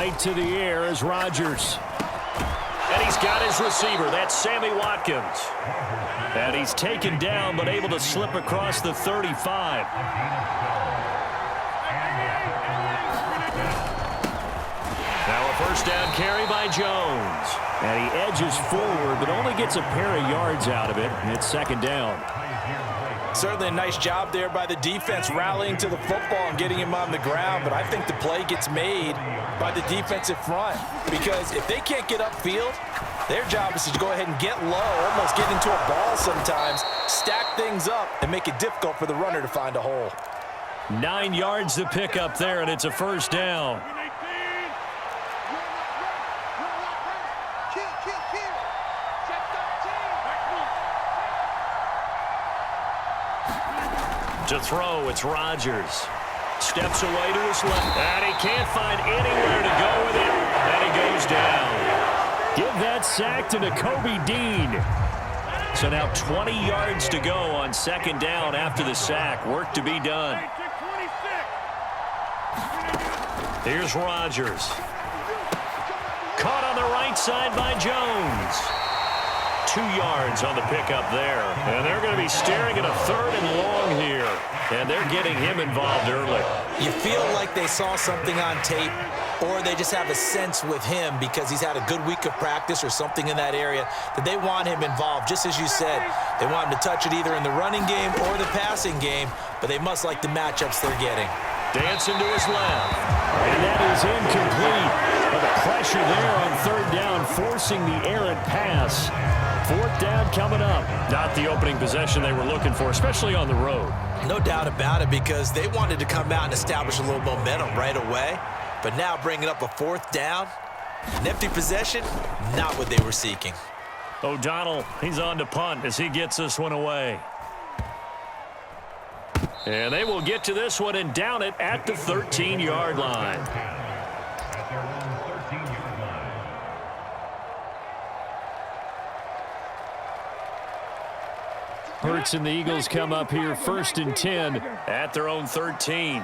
Right to the air is Rodgers. And he's got his receiver. That's Sammy Watkins. And he's taken down but able to slip across the 35. Now a first down carry by Jones. And he edges forward but only gets a pair of yards out of it. And it's second down. Certainly a nice job there by the defense rallying to the football and getting him on the ground, but I think the play gets made by the defensive front because if they can't get upfield, their job is to go ahead and get low, almost get into a ball sometimes, stack things up, and make it difficult for the runner to find a hole. 9 yards to pick up there, and it's a first down. To throw, it's Rodgers. Steps away to his left, and he can't find anywhere to go with it, and he goes down. Give that sack to Nakobe Dean. So now 20 yards to go on second down after the sack. Work to be done. Here's Rodgers. Caught on the right side by Jones. 2 yards on the pickup there. And they're going to be staring at a third and long here. And they're getting him involved early. You feel like they saw something on tape, or they just have a sense with him because he's had a good week of practice or something in that area that they want him involved. Just as you said, they want him to touch it either in the running game or the passing game, but they must like the matchups they're getting. Dancing to his left. And that is incomplete. But the pressure there on third down, forcing the errant pass. Fourth down coming up. Not the opening possession they were looking for, especially on the road. No doubt about it, because they wanted to come out and establish a little momentum right away. But now bringing up a fourth down, an empty possession, not what they were seeking. O'Donnell, he's on to punt as he gets this one away. And they will get to this one and down it at the 13-yard line. Hurts and the Eagles come up here first and 10 at their own 13.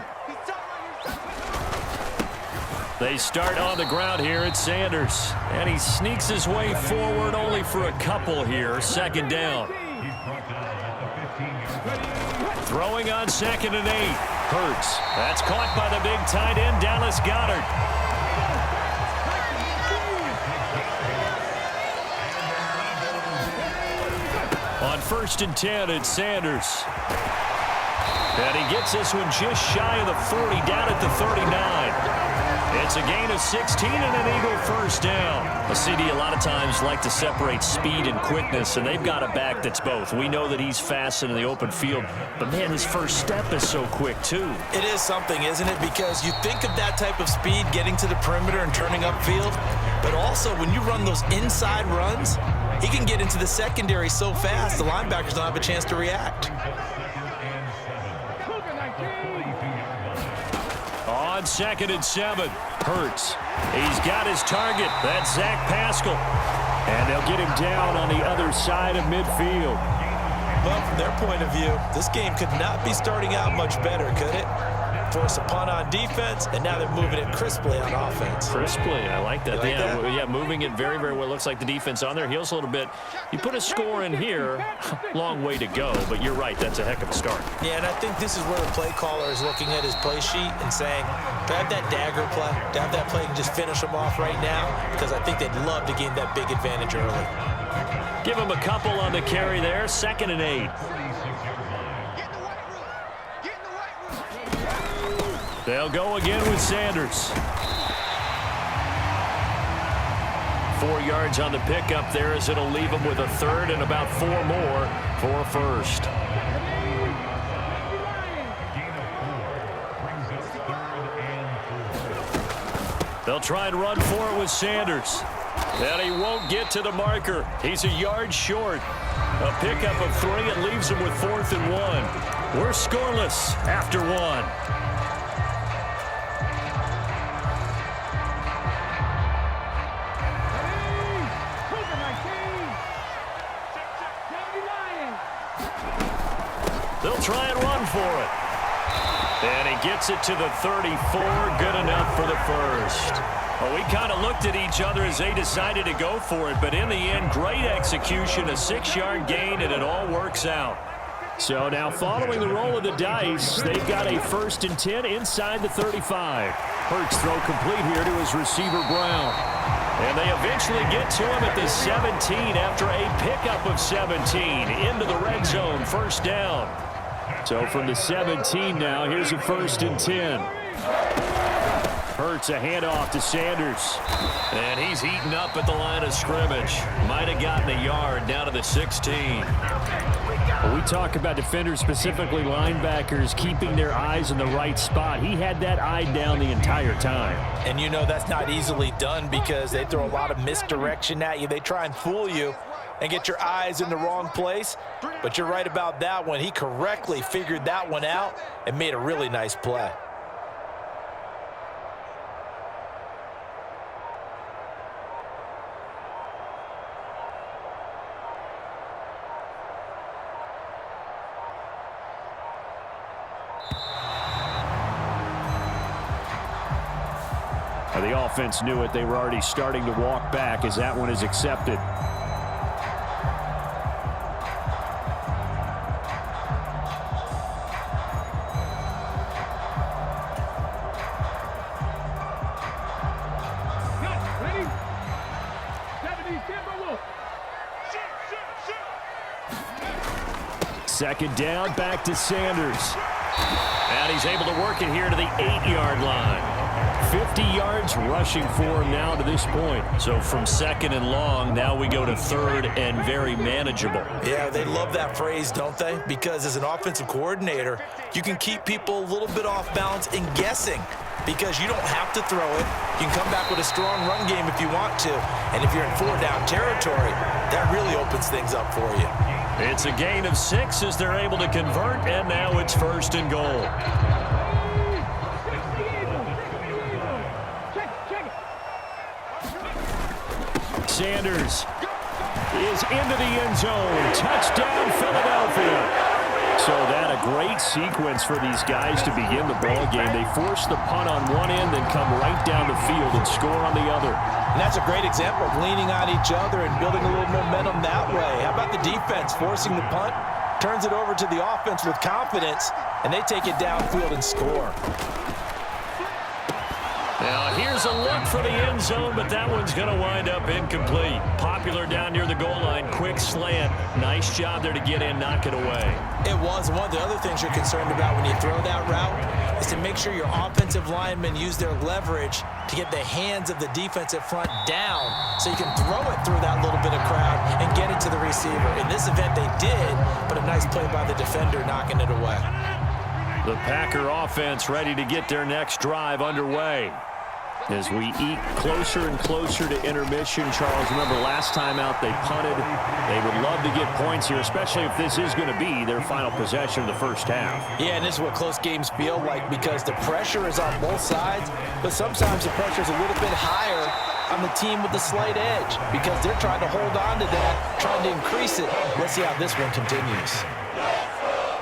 They start on the ground here at Sanders. And he sneaks his way forward only for a couple here. Second down. Throwing on second and 8. Hurts. That's caught by the big tight end, Dallas Goedert. On first and 10, it's Sanders. And he gets this one just shy of the 40, down at the 39. It's a gain of 16 and an Eagle first down. A CD a lot of times like to separate speed and quickness, and they've got a back that's both. We know that he's fast in the open field, but man, his first step is so quick too. It is something, isn't it? Because you think of that type of speed getting to the perimeter and turning upfield, but also when you run those inside runs, he can get into the secondary so fast the linebackers don't have a chance to react. On second and 7, Hurts. He's got his target. That's Zach Pascal. And they'll get him down on the other side of midfield. Well, from their point of view, this game could not be starting out much better, could it? Force a punt on defense, and now they're moving it crisply on offense. Crisply, I like that. Like that? Yeah, moving it very, very well. Looks like the defense on their heels a little bit. You put a score in here, long way to go, but you're right, that's a heck of a start. Yeah, and I think this is where the play caller is looking at his play sheet and saying, to have that dagger play, to have that play and just finish them off right now, because I think they'd love to gain that big advantage early. Give him a couple on the carry there, second and 8. They'll go again with Sanders. 4 yards on the pickup there as it'll leave him with a third and about 4 more for first. They'll try and run for it with Sanders. And he won't get to the marker. He's a yard short. A pickup of 3. It leaves him with 4th and 1. We're scoreless after 1. They'll try and run for it. And he gets it to the 34. Good enough for the first. Well, we kind of looked at each other as they decided to go for it, but in the end, great execution, a 6-yard gain, and it all works out. So now following the roll of the dice, they've got a 1st and 10 inside the 35. Hurts throw complete here to his receiver, Brown. And they eventually get to him at the 17 after a pickup of 17 into the red zone, 1st down. So from the 17 now, here's a 1st and 10. Hurts a handoff to Sanders. And he's eaten up at the line of scrimmage. Might have gotten a yard down to the 16. When we talk about defenders, specifically linebackers, keeping their eyes in the right spot, he had that eye down the entire time. And you know that's not easily done because they throw a lot of misdirection at you. They try and fool you and get your eyes in the wrong place. But you're right about that one. He correctly figured that one out and made a really nice play. The offense knew it. They were already starting to walk back as that one is accepted. Second down, back to Sanders. And he's able to work it here to the 8-yard line. 50 yards rushing for him now to this point. So from 2nd and long, now we go to 3rd and very manageable. Yeah, they love that phrase, don't they? Because as an offensive coordinator, you can keep people a little bit off balance and guessing because you don't have to throw it. You can come back with a strong run game if you want to. And if you're in 4-down territory, that really opens things up for you. It's a gain of 6 as they're able to convert, and now it's 1st and goal. Sanders is into the end zone. Touchdown, Philadelphia. So that a great sequence for these guys to begin the ball game. They force the punt on one end, then come right down the field and score on the other. And that's a great example of leaning on each other and building a little momentum that way. How about the defense forcing the punt, turns it over to the offense with confidence, and they take it downfield and score. Now, here's a look for the end zone, but that one's going to wind up incomplete. Popular down near the goal line, quick slant. Nice job there to get in, knock it away. It was. One of the other things you're concerned about when you throw that route is to make sure your offensive linemen use their leverage to get the hands of the defensive front down so you can throw it through that little bit of crowd and get it to the receiver. In this event, they did, but a nice play by the defender knocking it away. The Packer offense ready to get their next drive underway. As we eat closer and closer to intermission, Charles, remember last time out they punted. They would love to get points here, especially if this is going to be their final possession of the first half. Yeah, and this is what close games feel like because the pressure is on both sides, but sometimes the pressure is a little bit higher on the team with the slight edge because they're trying to hold on to that, trying to increase it. Let's see how this one continues.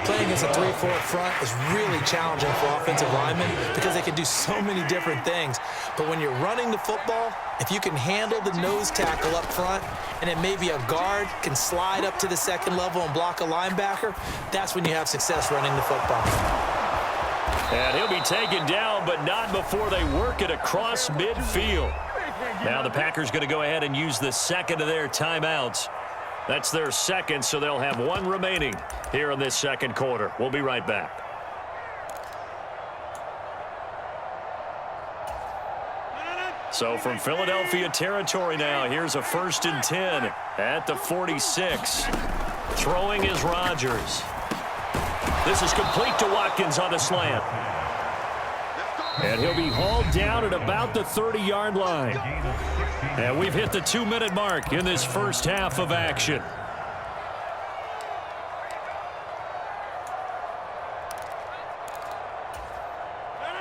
Playing against a 3-4 front is really challenging for offensive linemen because they can do so many different things. But when you're running the football, if you can handle the nose tackle up front and then maybe a guard can slide up to the second level and block a linebacker, that's when you have success running the football. And he'll be taken down, but not before they work it across midfield. Now the Packers going to go ahead and use the second of their timeouts. That's their second, so they'll have one remaining here in this second quarter. We'll be right back. So from Philadelphia territory now, here's a 1st and 10 at the 46. Throwing is Rodgers. This is complete to Watkins on the slant. And he'll be hauled down at about the 30-yard line. And we've hit the 2-minute mark in this first half of action.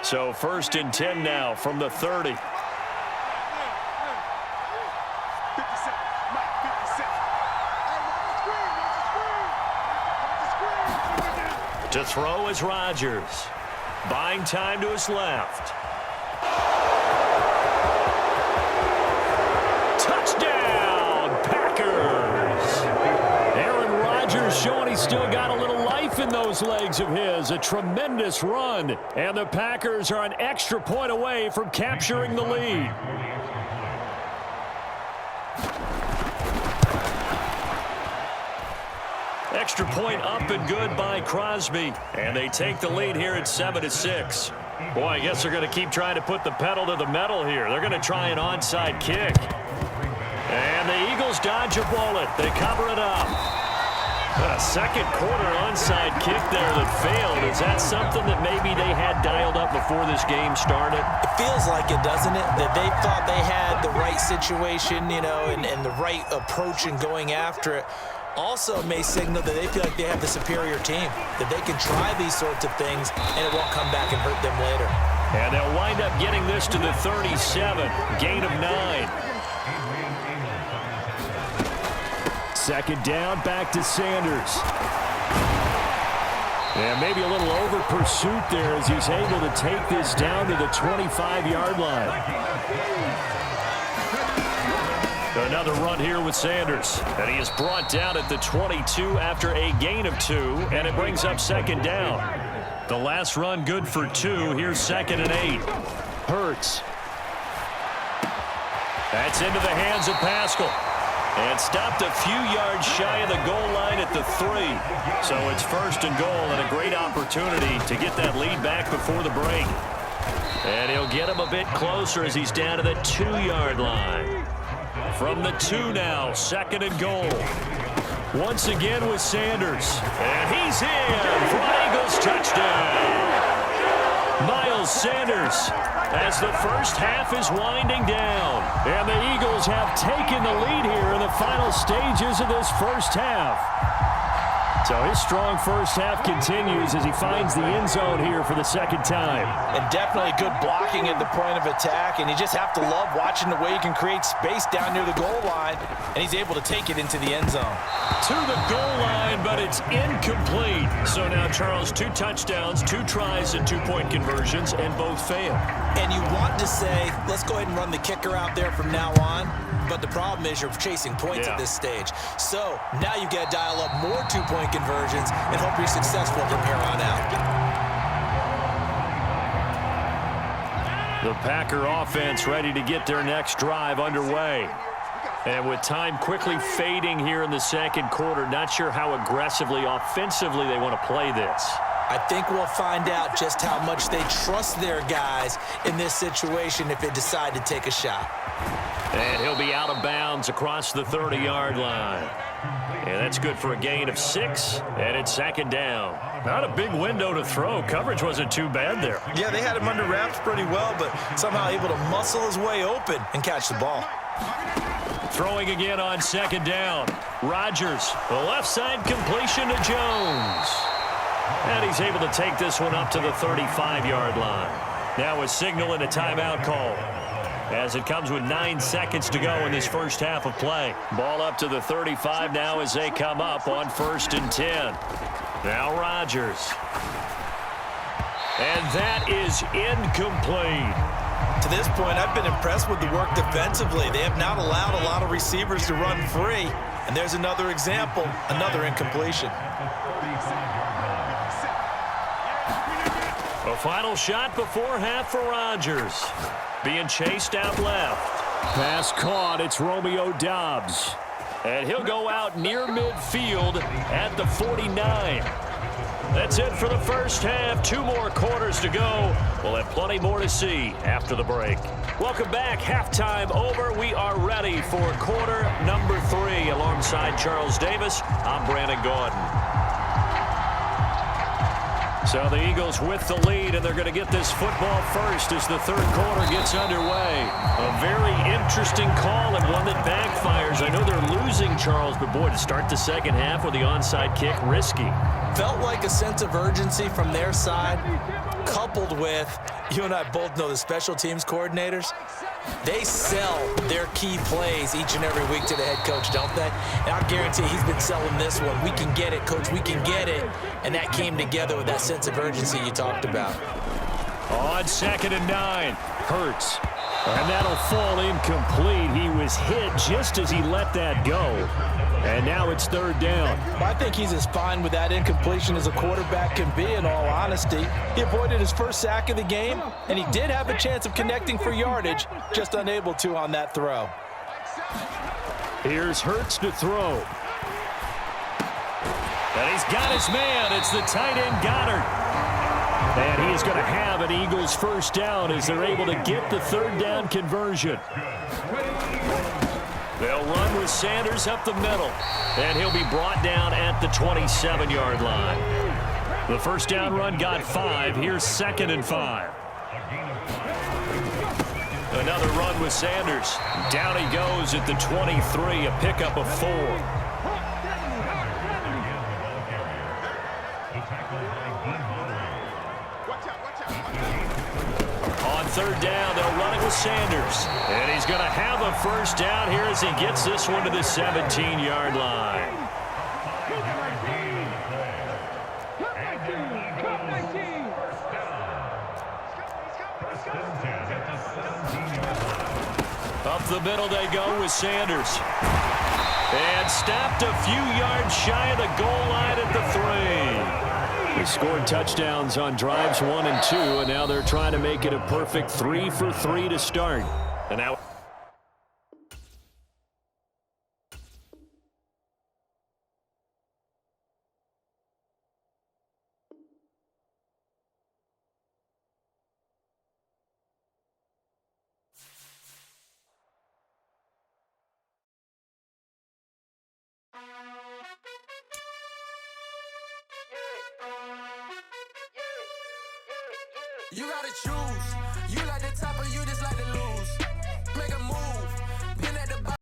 So 1st and 10 now from the 30. To throw is Rodgers. Buying time to his left. showing he's still got a little life in those legs of his. A tremendous run. And the Packers are an extra point away from capturing the lead. Extra point up and good by Crosby. And they take the lead here at 7-6. Boy, I guess they're going to keep trying to put the pedal to the metal here. They're going to try an onside kick. And the Eagles dodge a bullet. They cover it up. A second quarter onside kick there that failed. Is that something that maybe they had dialed up before this game started? It feels like it, doesn't it? That they thought they had the right situation, you know, and the right approach in going after it. Also may signal that they feel like they have the superior team, that they can try these sorts of things and it won't come back and hurt them later. And they'll wind up getting this to the 37, gain of 9. Second down, back to Sanders. And maybe a little over pursuit there as he's able to take this down to the 25-yard line. Another run here with Sanders. And he is brought down at the 22 after a gain of 2, and it brings up second down. The last run good for 2. Here's 2nd and 8. Hurts. That's into the hands of Pascal. And stopped a few yards shy of the goal line at the 3. So it's 1st and goal and a great opportunity to get that lead back before the break. And he'll get him a bit closer as he's down to the 2-yard line. From the 2 now, 2nd and goal. Once again with Sanders. And he's in for an Eagles touchdown. Miles Sanders as the first half is winding down. And the Eagles have taken the lead here in the final stages of this first half. So his strong first half continues as he finds the end zone here for the second time. And definitely good blocking at the point of attack. And you just have to love watching the way you can create space down near the goal line. And he's able to take it into the end zone. To the goal line, but it's incomplete. So now, Charles, 2 touchdowns, 2 tries and 2-point conversions, and both fail. And you want to say, let's go ahead and run the kicker out there from now on. But the problem is you're chasing points at this stage. So now you got to dial up more 2-point conversions and hope you're successful from here on out. The Packer offense ready to get their next drive underway. And with time quickly fading here in the second quarter, not sure how aggressively, offensively they want to play this. I think we'll find out just how much they trust their guys in this situation if they decide to take a shot. And he'll be out of bounds across the 30-yard line. And that's good for a gain of 6, and it's 2nd down. Not a big window to throw. Coverage wasn't too bad there. Yeah, they had him under wraps pretty well, but somehow able to muscle his way open and catch the ball. Throwing again on 2nd down. Rodgers, the left side completion to Jones. And he's able to take this one up to the 35-yard line. Now a signal and a timeout call, as it comes with 9 seconds to go in this first half of play. Ball up to the 35 now as they come up on 1st and 10. Now Rodgers. And that is incomplete. To this point, I've been impressed with the work defensively. They have not allowed a lot of receivers to run free. And there's another example, another incompletion. A final shot before half for Rodgers. Being chased out left. Pass caught. It's Romeo Doubs. And he'll go out near midfield at the 49. That's it for the first half. 2 more quarters to go. We'll have plenty more to see after the break. Welcome back. Halftime over. We are ready for quarter number 3. Alongside Charles Davis, I'm Brandon Gordon. So the Eagles with the lead, and they're going to get this football first as the third quarter gets underway. A very interesting call and one that backfires. I know they're losing, Charles, but boy, to start the second half with the onside kick, risky. Felt like a sense of urgency from their side, coupled with, you and I both know the special teams coordinators, they sell their key plays each and every week to the head coach, don't they? And I guarantee he's been selling this one. We can get it, coach, we can get it. And that came together with that sense of urgency you talked about. On 2nd and 9, Hurts. And that'll fall incomplete. He was hit just as he let that go. And now it's third down. I think he's as fine with that incompletion as a quarterback can be, in all honesty. He avoided his first sack of the game, and he did have a chance of connecting for yardage, just unable to on that throw. Here's Hurts to throw. And he's got his man. It's the tight end Goddard. And he is going to have an Eagles first down as they're able to get the third down conversion. They'll run with Sanders up the middle. And he'll be brought down at the 27-yard line. The first down run got 5. Here's 2nd and 5. Another run with Sanders. Down he goes at the 23, a pickup of 4. On third down, they'll run it with Sanders. And he's going to have a first down here as he gets this one to the 17-yard line. Up the middle they go with Sanders. And stopped a few yards shy of the goal line at the 3. They scored touchdowns on drives 1 and 2, and now they're trying to make it a perfect 3 for 3 to start. And now you gotta choose.